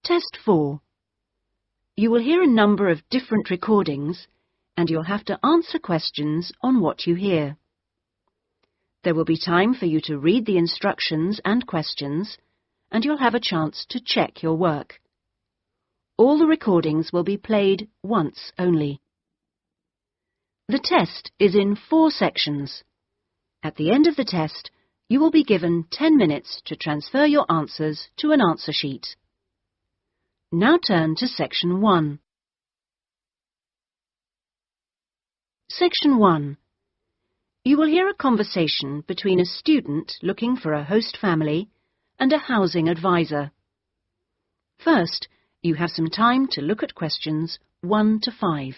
Test 4. You will hear a number of different recordings and you'll have to answer questions on what you hear. There will be time for you to read the instructions and questions and you'll have a chance to check your work. All the recordings will be played once only. The test is in 4 sections. At the end of the test, you will be given 10 minutes to transfer your answers to an answer sheet. Now turn to Section 1. Section 1. You will hear a conversation between a student looking for a host family and a housing advisor. First, you have some time to look at questions 1 to 5.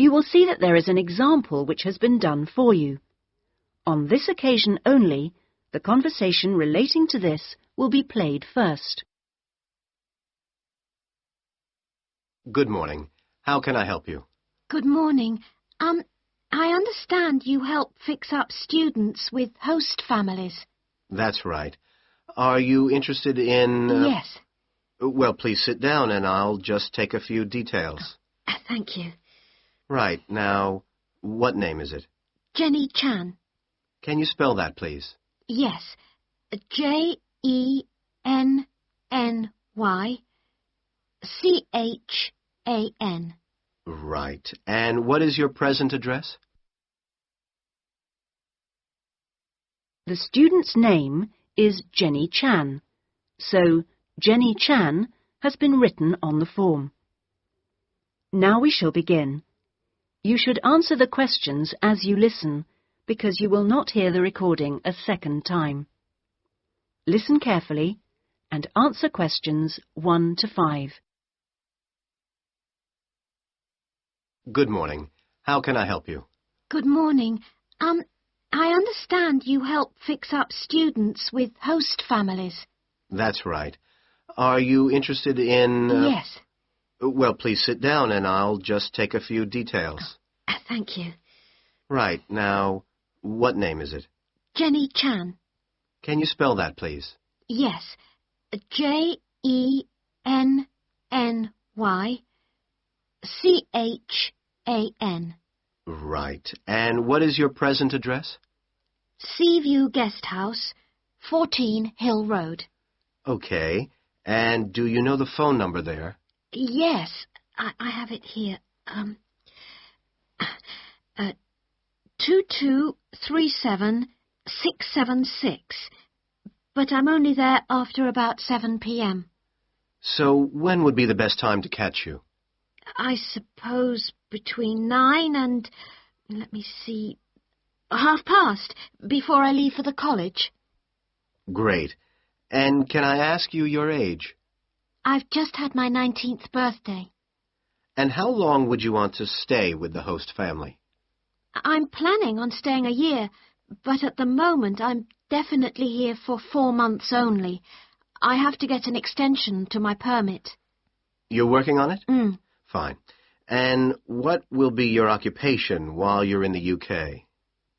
You will see that there is an example which has been done for you. On this occasion only, the conversation relating to this will be played first. Good morning. How can I help you? Good morning. I understand you help fix up students with host families. That's right. Are you interested in... Yes. Well, please sit down and I'll just take a few details. Thank you. Right. Now, what name is it? Jenny Chan. Can you spell that, please? Yes. Jenny-Chan. Right. And what is your present address? The student's name is Jenny Chan, so Jenny Chan has been written on the form. Now we shall begin. You should answer the questions as you listen, because you will not hear the recording a second time. Listen carefully and answer questions 1 to 5. Good morning. How can I help you? Good morning. I understand you help fix up students with host families. That's right. Are you interested in... Yes. Well, please sit down and I'll just take a few details. Thank you. Right. Now, what name is it? Jenny Chan. Can you spell that, please? Yes. Jenny-Chan. Right. And what is your present address? Seaview Guest House, 14 Hill Road. Okay. And do you know the phone number there? Yes, I have it here. 2237676. But I'm only there after about 7 p.m. So when would be the best time to catch you? I suppose between 9 and, let me see, past, before I leave for the college. Great. And can I ask you your age? I've just had my 19th birthday. And how long would you want to stay with the host family? I'm planning on staying a year, but at the moment I'm definitely here for 4 months only. I have to get an extension to my permit. You're working on it? Mm. Fine. And what will be your occupation while you're in the UK?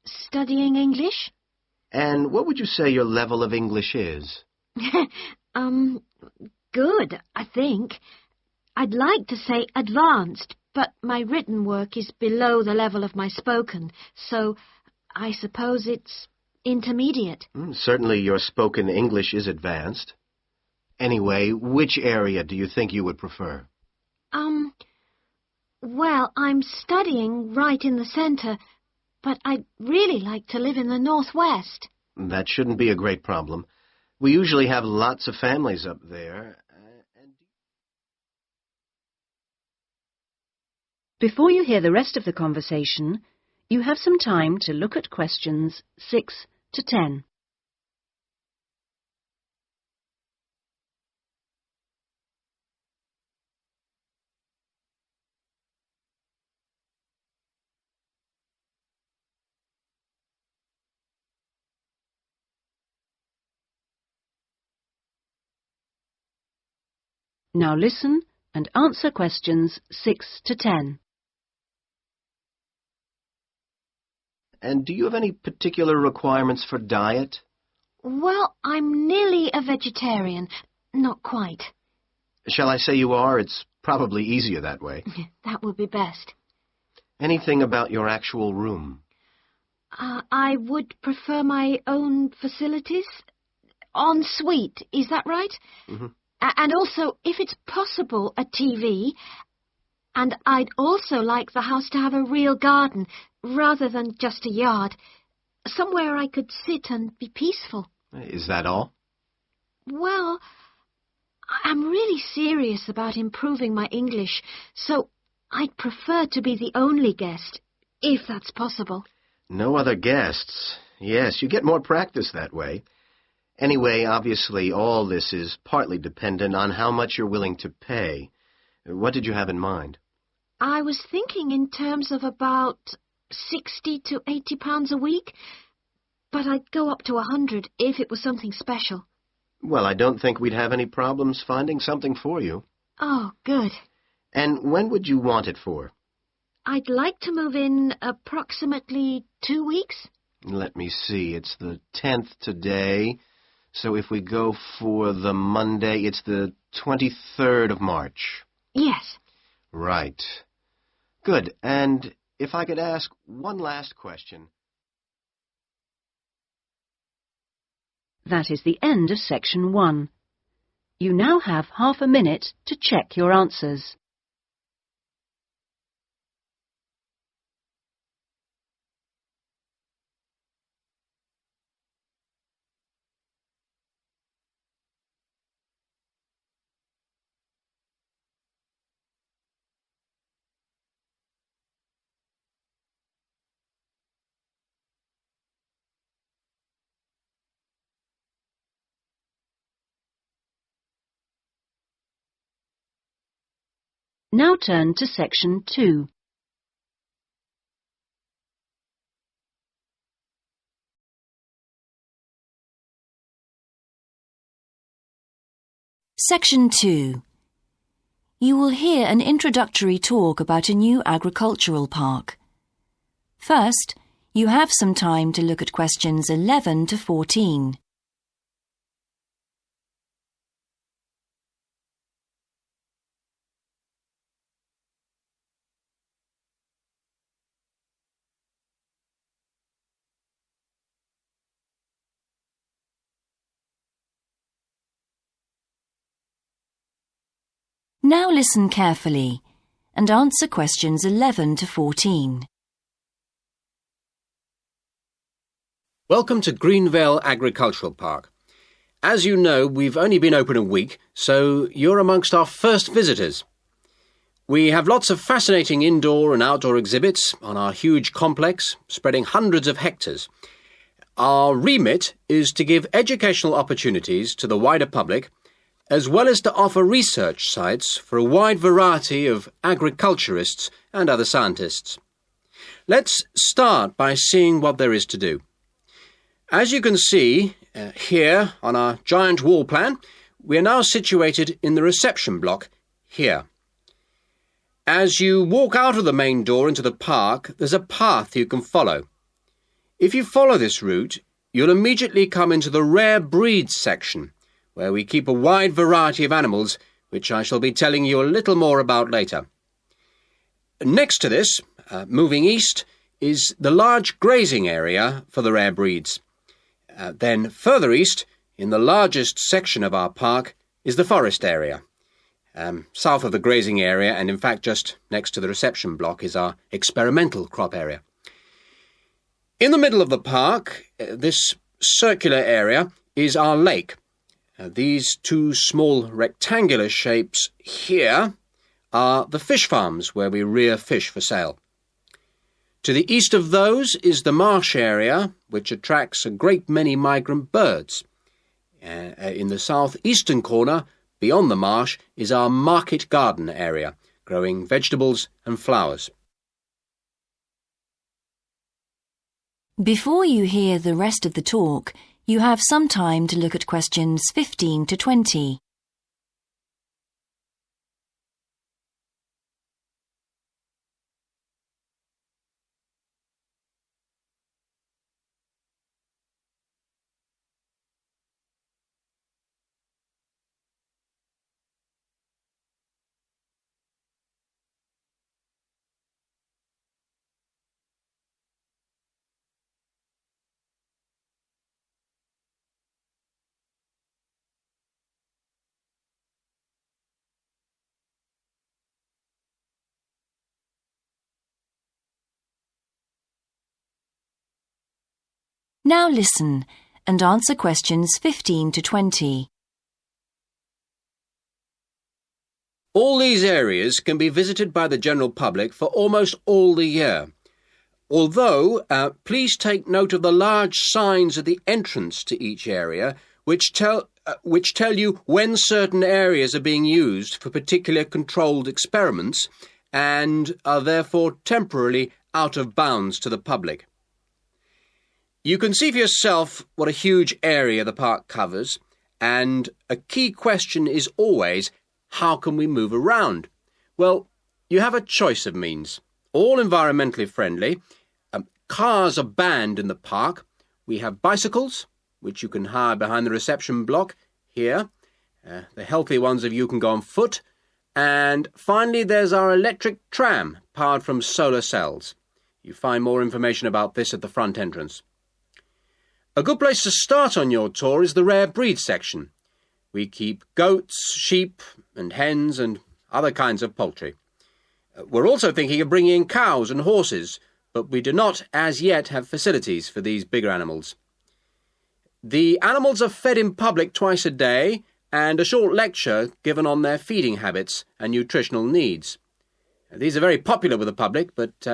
Studying English? And what would you say your level of English is? Good, I think. I'd like to say advanced, but my written work is below the level of my spoken, so I suppose it's intermediate. Certainly your spoken English is advanced. Anyway, which area do you think you would prefer? Well, I'm studying right in the centre, but I'd really like to live in the northwest. That shouldn't be a great problem. We usually have lots of families up there. Before you hear the rest of the conversation, you have some time to look at questions 6 to 10. Now listen and answer questions 6 to 10. And do you have any particular requirements for diet? Well, I'm nearly a vegetarian. Not quite. Shall I say you are? It's probably easier that way. That would be best. Anything about your actual room? I would prefer my own facilities. En suite, is that right? Mm-hmm. And also, if it's possible, a TV. And I'd also like the house to have a real garden, rather than just a yard. Somewhere I could sit and be peaceful. Is that all? Well, I'm really serious about improving my English, so I'd prefer to be the only guest, if that's possible. No other guests. Yes, you get more practice that way. Anyway, obviously, all this is partly dependent on how much you're willing to pay. What did you have in mind? I was thinking in terms of about 60 to 80 pounds a week, but I'd go up to 100 if it was something special. Well, I don't think we'd have any problems finding something for you. Oh, good. And when would you want it for? I'd like to move in approximately 2 weeks. Let me see. It's the 10th today. So if we go for the Monday, it's the 23rd of March. Yes. Right. Good. And if I could ask one last question. That is the end of section 1. You now have half a minute to check your answers. Now turn to section 2. Section 2. You will hear an introductory talk about a new agricultural park. First, you have some time to look at questions 11 to 14. Now listen carefully and answer questions 11 to 14. Welcome to Greenvale Agricultural Park. As you know, we've only been open a week, so you're amongst our first visitors. We have lots of fascinating indoor and outdoor exhibits on our huge complex, spreading hundreds of hectares. Our remit is to give educational opportunities to the wider public, as well as to offer research sites for a wide variety of agriculturists and other scientists. Let's start by seeing what there is to do. As you can see here on our giant wall plan, we are now situated in the reception block here. As you walk out of the main door into the park, there's a path you can follow. If you follow this route, you'll immediately come into the rare breeds section, where we keep a wide variety of animals, which I shall be telling you a little more about later. Next to this, moving east, is the large grazing area for the rare breeds. Then further east, in the largest section of our park, is the forest area. South of the grazing area, and in fact just next to the reception block, is our experimental crop area. In the middle of the park, this circular area, is our lake. These two small rectangular shapes here are the fish farms where we rear fish for sale. To the east of those is the marsh area, which attracts a great many migrant birds. In the southeastern corner, beyond the marsh, is our market garden area, growing vegetables and flowers. Before you hear the rest of the talk, you have some time to look at questions 15 to 20. Now listen and answer questions 15 to 20. All these areas can be visited by the general public for almost all the year. Although, please take note of the large signs at the entrance to each area, which tell you when certain areas are being used for particular controlled experiments and are therefore temporarily out of bounds to the public. You can see for yourself what a huge area the park covers, and a key question is always, how can we move around? Well, you have a choice of means, all environmentally friendly. Cars are banned in the park. We have bicycles, which you can hire behind the reception block here. The healthy ones of you can go on foot. And finally, there's our electric tram, powered from solar cells. You find more information about this at the front entrance. A good place to start on your tour is the rare breed section. We keep goats, sheep and hens and other kinds of poultry. We're also thinking of bringing in cows and horses, but we do not as yet have facilities for these bigger animals. The animals are fed in public twice a day, and a short lecture given on their feeding habits and nutritional needs. These are very popular with the public, but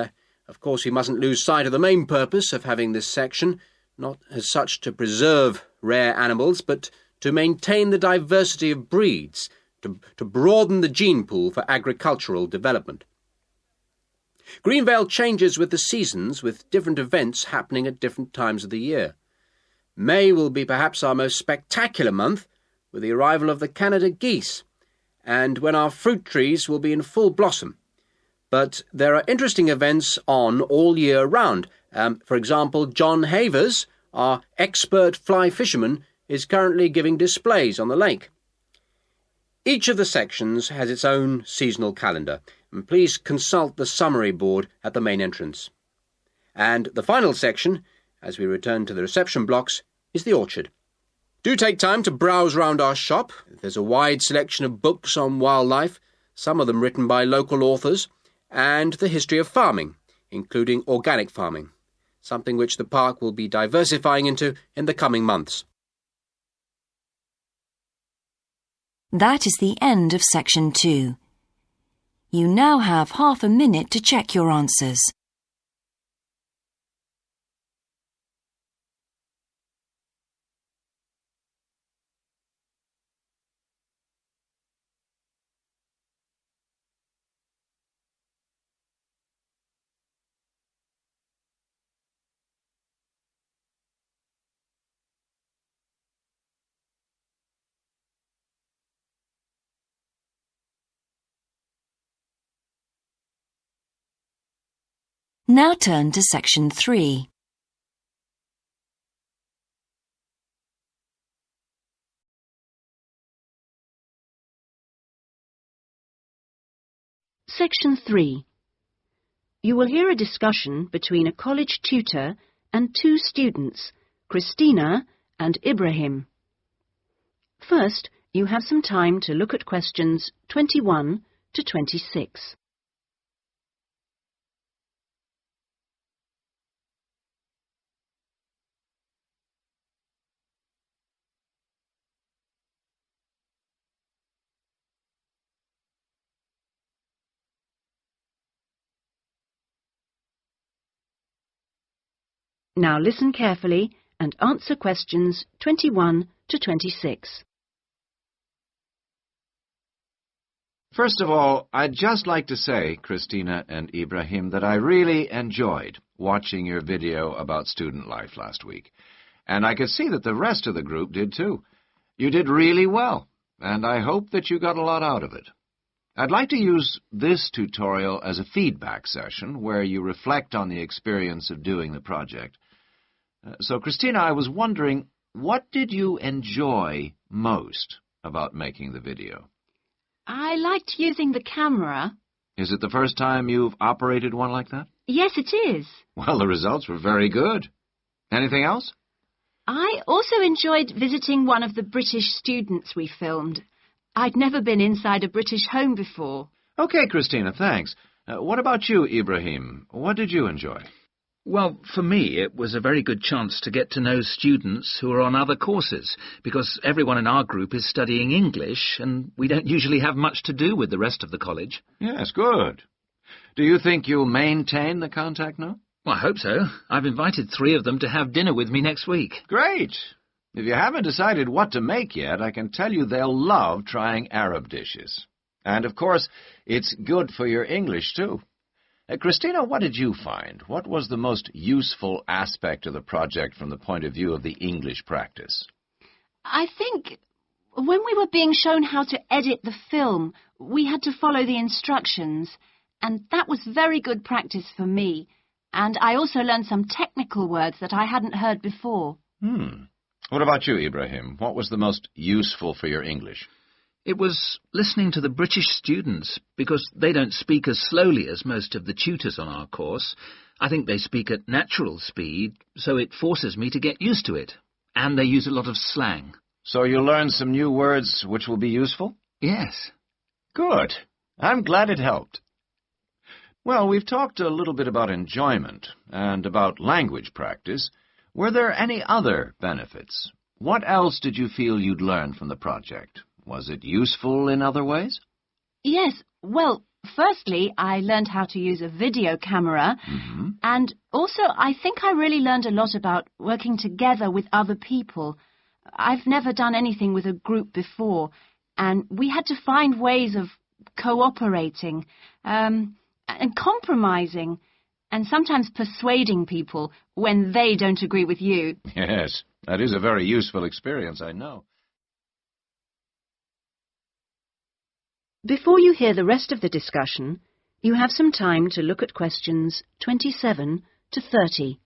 of course we mustn't lose sight of the main purpose of having this section, not as such to preserve rare animals, but to maintain the diversity of breeds, to broaden the gene pool for agricultural development. Greenvale changes with the seasons, with different events happening at different times of the year. May will be perhaps our most spectacular month, with the arrival of the Canada geese, and when our fruit trees will be in full blossom. But there are interesting events on all year round. For example, John Havers, our expert fly fisherman, is currently giving displays on the lake. Each of the sections has its own seasonal calendar, and please consult the summary board at the main entrance. And the final section, as we return to the reception blocks, is the orchard. Do take time to browse round our shop. There's a wide selection of books on wildlife, some of them written by local authors, and the history of farming, including organic farming, something which the park will be diversifying into in the coming months. That is the end of section 2. You now have half a minute to check your answers. Now turn to section 3. Section 3. You will hear a discussion between a college tutor and two students, Christina and Ibrahim. First, you have some time to look at questions 21 to 26. Now listen carefully and answer questions 21 to 26. First of all, I'd just like to say, Christina and Ibrahim, that I really enjoyed watching your video about student life last week. And I could see that the rest of the group did too. You did really well, and I hope that you got a lot out of it. I'd like to use this tutorial as a feedback session where you reflect on the experience of doing the project. So, Christina, I was wondering, what did you enjoy most about making the video? I liked using the camera. Is it the first time you've operated one like that? Yes, it is. Well, the results were very good. Anything else? I also enjoyed visiting one of the British students we filmed. I'd never been inside a British home before. Okay, Christina, thanks. What about you, Ibrahim? What did you enjoy? Well, for me, it was a very good chance to get to know students who are on other courses, because everyone in our group is studying English, and we don't usually have much to do with the rest of the college. Yes, good. Do you think you'll maintain the contact now? Well, I hope so. I've invited 3 of them to have dinner with me next week. Great. If you haven't decided what to make yet, I can tell you they'll love trying Arab dishes. And, of course, it's good for your English, too. Christina, what did you find? What was the most useful aspect of the project from the point of view of the English practice? I think when we were being shown how to edit the film, we had to follow the instructions, and that was very good practice for me. And I also learned some technical words that I hadn't heard before. What about you, Ibrahim? What was the most useful for your English? It was listening to the British students, because they don't speak as slowly as most of the tutors on our course. I think they speak at natural speed, so it forces me to get used to it. And they use a lot of slang. So you learned some new words which will be useful? Yes. Good. I'm glad it helped. Well, we've talked a little bit about enjoyment and about language practice. Were there any other benefits? What else did you feel you'd learned from the project? Was it useful in other ways? Yes, well, firstly, I learned how to use a video camera, and also I think I really learned a lot about working together with other people. I've never done anything with a group before, and we had to find ways of cooperating, and compromising, and sometimes persuading people when they don't agree with you. Yes, that is a very useful experience, I know. Before you hear the rest of the discussion, you have some time to look at questions 27 to 30.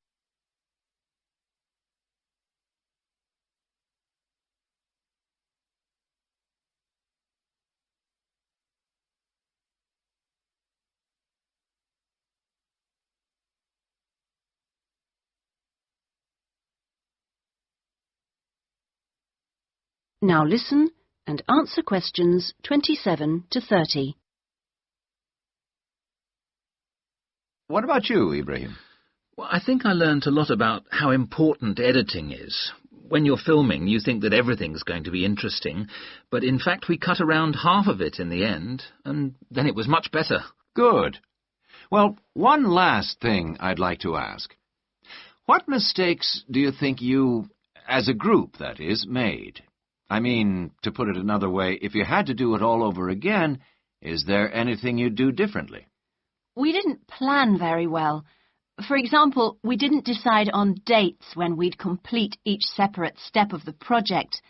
Now listen and answer questions 27 to 30. What about you, Ibrahim? Well, I think I learned a lot about how important editing is. When you're filming, you think that everything's going to be interesting, but in fact we cut around half of it in the end, and then it was much better. Good. Well, one last thing I'd like to ask. What mistakes do you think you, as a group, that is, made? I mean, to put it another way, if you had to do it all over again, is there anything you'd do differently? We didn't plan very well. For example, we didn't decide on dates when we'd complete each separate step of the project,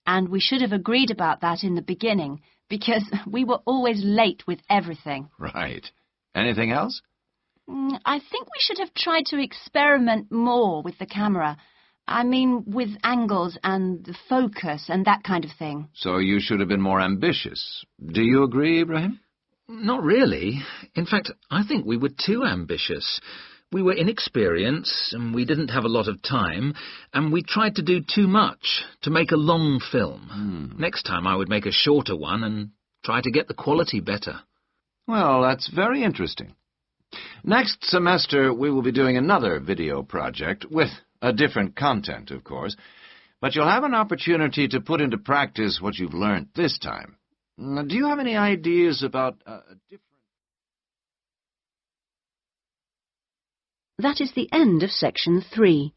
and we should have agreed about that in the beginning, because we were always late with everything. Right. Anything else? I think we should have tried to experiment more with the camera. I mean, with angles and the focus and that kind of thing. So you should have been more ambitious. Do you agree, Ibrahim? Not really. In fact, I think we were too ambitious. We were inexperienced, and we didn't have a lot of time, and we tried to do too much, to make a long film. Next time I would make a shorter one and try to get the quality better. Well, that's very interesting. Next semester, we will be doing another video project with a different content, of course, but you'll have an opportunity to put into practice what you've learned this time. Do you have any ideas about a different... That is the end of section 3.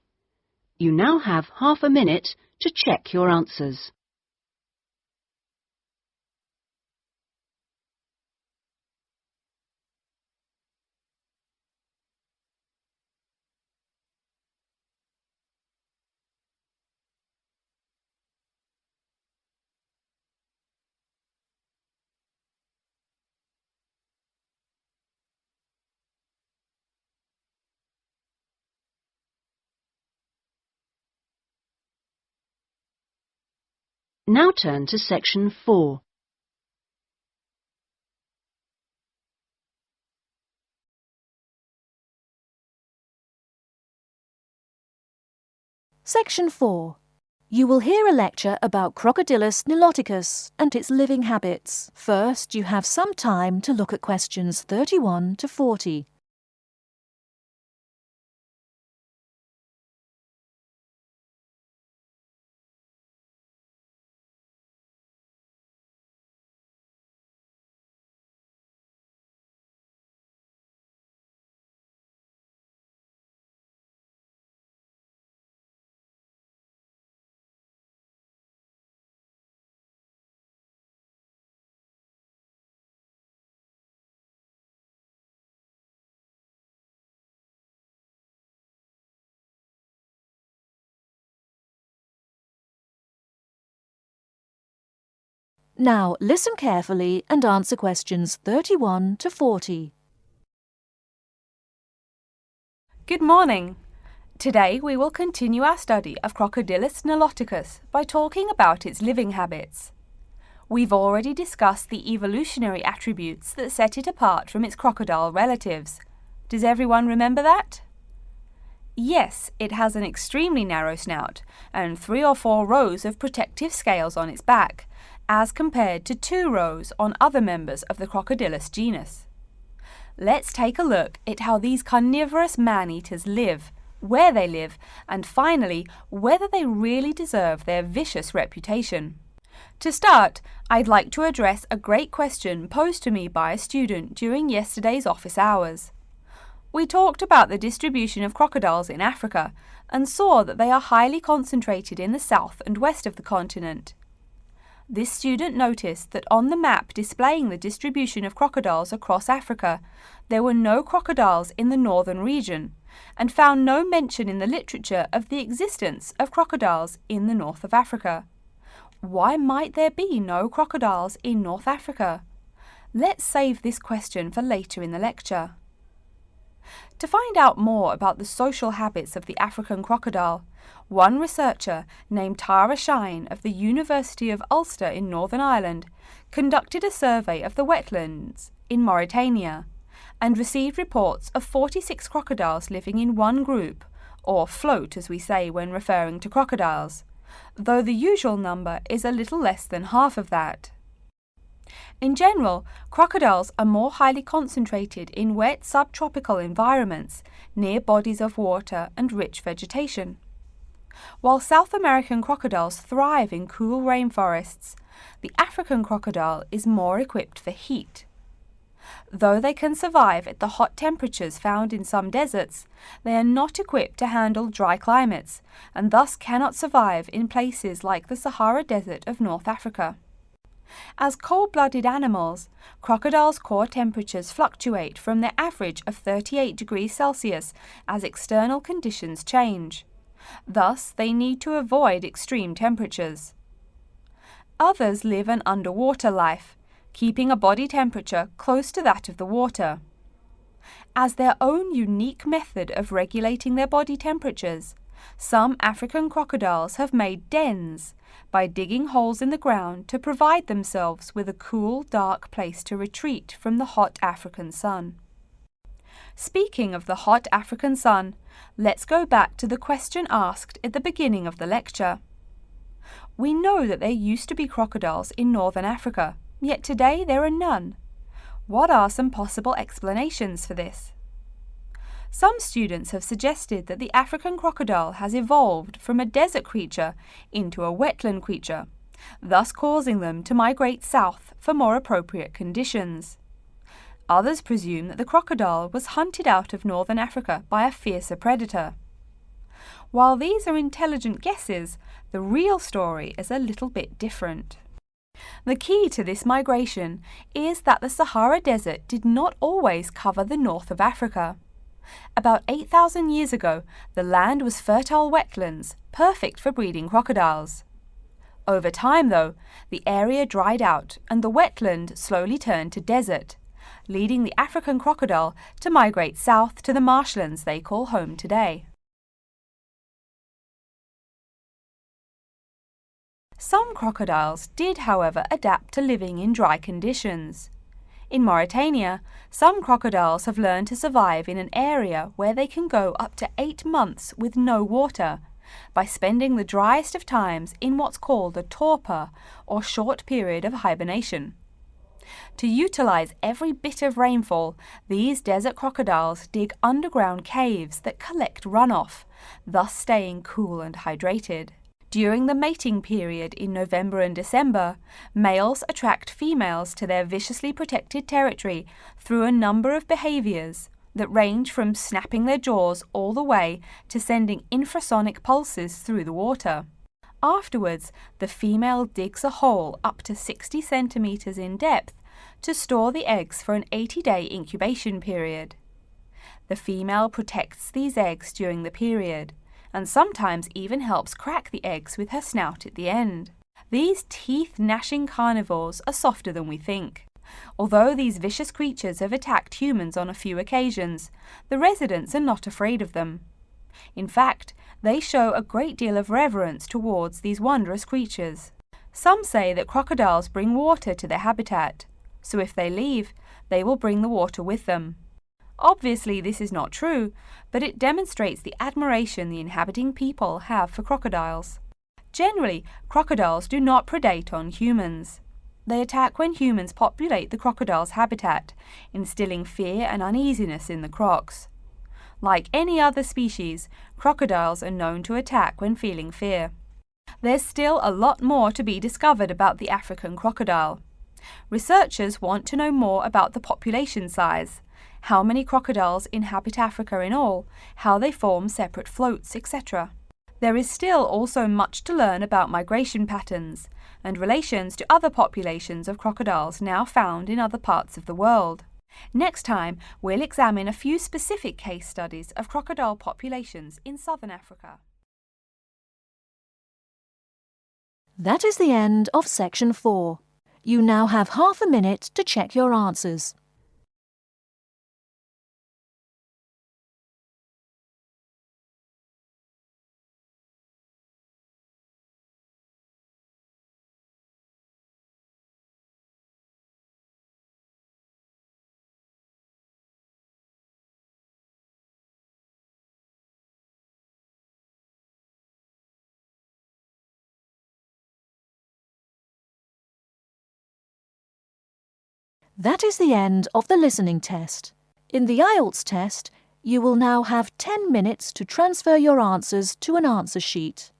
You now have half a minute to check your answers. Now turn to section 4. Section 4. You will hear a lecture about Crocodylus niloticus and its living habits. First, you have some time to look at questions 31 to 40. Now listen carefully and answer questions 31 to 40. Good morning. Today we will continue our study of Crocodylus niloticus by talking about its living habits. We've already discussed the evolutionary attributes that set it apart from its crocodile relatives. Does everyone remember that? Yes, it has an extremely narrow snout and 3 or 4 rows of protective scales on its back, as compared to 2 rows on other members of the Crocodylus genus. Let's take a look at how these carnivorous man-eaters live, where they live, and finally, whether they really deserve their vicious reputation. To start, I'd like to address a great question posed to me by a student during yesterday's office hours. We talked about the distribution of crocodiles in Africa and saw that they are highly concentrated in the south and west of the continent. This student noticed that on the map displaying the distribution of crocodiles across Africa, there were no crocodiles in the northern region, and found no mention in the literature of the existence of crocodiles in the north of Africa. Why might there be no crocodiles in North Africa? Let's save this question for later in the lecture. To find out more about the social habits of the African crocodile, one researcher named Tara Shine of the University of Ulster in Northern Ireland conducted a survey of the wetlands in Mauritania and received reports of 46 crocodiles living in one group, or float as we say when referring to crocodiles, though the usual number is a little less than half of that. In general, crocodiles are more highly concentrated in wet subtropical environments near bodies of water and rich vegetation. While South American crocodiles thrive in cool rainforests, the African crocodile is more equipped for heat. Though they can survive at the hot temperatures found in some deserts, they are not equipped to handle dry climates and thus cannot survive in places like the Sahara Desert of North Africa. As cold-blooded animals, crocodiles' core temperatures fluctuate from their average of 38 degrees Celsius as external conditions change. Thus, they need to avoid extreme temperatures. Others live an underwater life, keeping a body temperature close to that of the water. As their own unique method of regulating their body temperatures, some African crocodiles have made dens by digging holes in the ground to provide themselves with a cool, dark place to retreat from the hot African sun. Speaking of the hot African sun, let's go back to the question asked at the beginning of the lecture. We know that there used to be crocodiles in northern Africa, yet today there are none. What are some possible explanations for this? Some students have suggested that the African crocodile has evolved from a desert creature into a wetland creature, thus causing them to migrate south for more appropriate conditions. Others presume that the crocodile was hunted out of northern Africa by a fiercer predator. While these are intelligent guesses, the real story is a little bit different. The key to this migration is that the Sahara Desert did not always cover the north of Africa. About 8,000 years ago, the land was fertile wetlands, perfect for breeding crocodiles. Over time, though, the area dried out and the wetland slowly turned to desert, leading the African crocodile to migrate south to the marshlands they call home today. Some crocodiles did, however, adapt to living in dry conditions. In Mauritania, some crocodiles have learned to survive in an area where they can go up to 8 months with no water, by spending the driest of times in what's called a torpor, or short period of hibernation. To utilize every bit of rainfall, these desert crocodiles dig underground caves that collect runoff, thus staying cool and hydrated. During the mating period in November and December, males attract females to their viciously protected territory through a number of behaviors that range from snapping their jaws all the way to sending infrasonic pulses through the water. Afterwards, the female digs a hole up to 60 centimeters in depth to store the eggs for an 80-day incubation period. The female protects these eggs during the period, and sometimes even helps crack the eggs with her snout at the end. These teeth-gnashing carnivores are softer than we think. Although these vicious creatures have attacked humans on a few occasions, the residents are not afraid of them. In fact, they show a great deal of reverence towards these wondrous creatures. Some say that crocodiles bring water to their habitat, so if they leave, they will bring the water with them. Obviously, this is not true, but it demonstrates the admiration the inhabiting people have for crocodiles. Generally, crocodiles do not predate on humans. They attack when humans populate the crocodile's habitat, instilling fear and uneasiness in the crocs. Like any other species, crocodiles are known to attack when feeling fear. There's still a lot more to be discovered about the African crocodile. Researchers want to know more about the population size, how many crocodiles inhabit Africa in all, how they form separate floats, etc. There is still also much to learn about migration patterns and relations to other populations of crocodiles now found in other parts of the world. Next time, we'll examine a few specific case studies of crocodile populations in southern Africa. That is the end of section 4. You now have half a minute to check your answers. That is the end of the listening test. In the Ielts test, you will now have 10 minutes to transfer your answers to an answer sheet.